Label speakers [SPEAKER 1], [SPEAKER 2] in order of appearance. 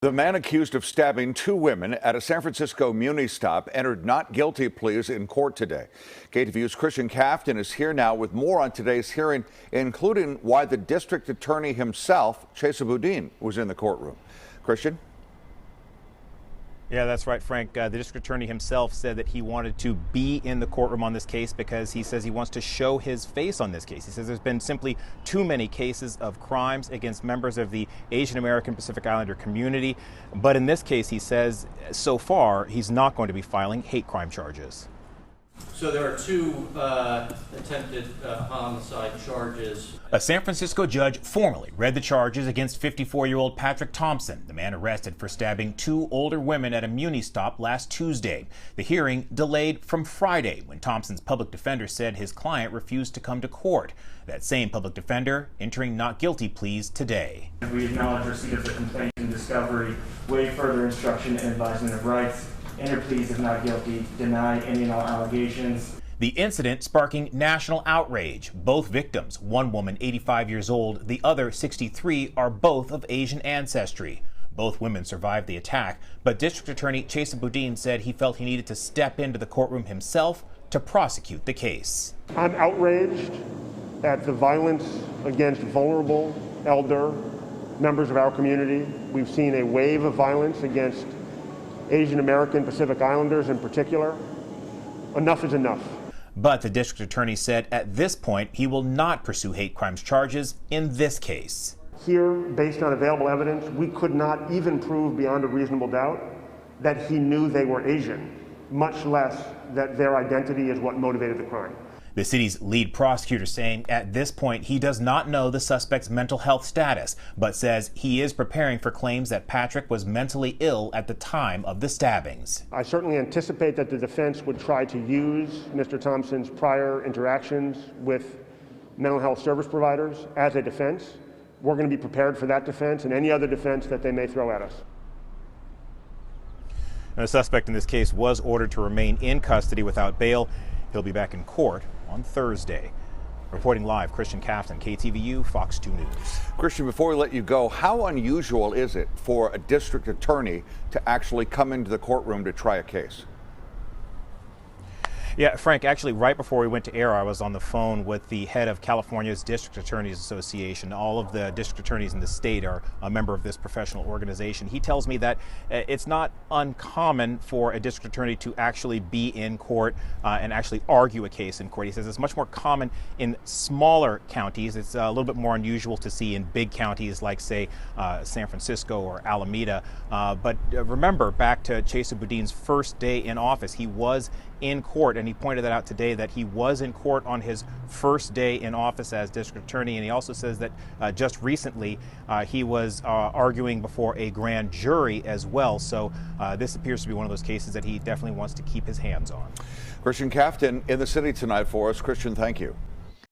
[SPEAKER 1] The man accused of stabbing two women at a San Francisco Muni stop entered not guilty pleas in court today. KTVU's Christien Kafton is here now with more on today's hearing, including why the district attorney himself, Chesa Boudin, was in the courtroom. Christien?
[SPEAKER 2] Yeah, that's right, Frank. The district attorney himself said that he wanted to be in the courtroom on this case because he says he wants to show his face on this case. He says there's been simply too many cases of crimes against members of the Asian American Pacific Islander community. But in this case, he says so far he's not going to be filing hate crime charges.
[SPEAKER 3] So there are two attempted homicide charges.
[SPEAKER 2] A San Francisco judge formally read the charges against 54-year-old Patrick Thompson, the man arrested for stabbing two older women at a Muni stop last Tuesday. The hearing delayed from Friday when Thompson's public defender said his client refused to come to court. That same public defender entering not guilty pleas today.
[SPEAKER 4] We acknowledge receipt of the complaint and discovery, waive further instruction and advisement of rights, enter pleas if not guilty, deny any and all allegations.
[SPEAKER 2] The incident sparking national outrage. Both victims, one woman 85 years old, the other 63, are both of Asian ancestry. Both women survived the attack, but District Attorney Chesa Boudin said he felt he needed to step into the courtroom himself to prosecute the case.
[SPEAKER 5] I'm outraged at the violence against vulnerable elder members of our community. We've seen a wave of violence against Asian American Pacific Islanders in particular. Enough is enough.
[SPEAKER 2] But the district attorney said at this point he will not pursue hate crimes charges in this case.
[SPEAKER 5] Here, based on available evidence, we could not even prove beyond a reasonable doubt that he knew they were Asian, much less that their identity is what motivated the crime.
[SPEAKER 2] The city's lead prosecutor saying at this point he does not know the suspect's mental health status, but says he is preparing for claims that Patrick was mentally ill at the time of the stabbings.
[SPEAKER 5] I certainly anticipate that the defense would try to use Mr. Thompson's prior interactions with mental health service providers as a defense. We're going to be prepared for that defense and any other defense that they may throw at us.
[SPEAKER 2] And the suspect in this case was ordered to remain in custody without bail. He'll be back in court on Thursday. Reporting live, Christien Kafton, KTVU, Fox 2 News.
[SPEAKER 1] Christien, before we let you go, how unusual is it for a district attorney to actually come into the courtroom to try a case?
[SPEAKER 2] Yeah, Frank, actually, right before we went to air, I was on the phone with the head of California's District Attorneys Association. All of the district attorneys in the state are a member of this professional organization. He tells me that it's not uncommon for a district attorney to actually be in court and actually argue a case in court. He says it's much more common in smaller counties. It's a little bit more unusual to see in big counties like, say, San Francisco or Alameda. But remember, back to Chesa Boudin's first day in office, he was in court, and he pointed that out today, that he was in court on his first day in office as district attorney. And he also says that just recently he was arguing before a grand jury as well. So this appears to be one of those cases that he definitely wants to keep his hands on.
[SPEAKER 1] Christien Kafton in the city tonight for us. Christien, thank you.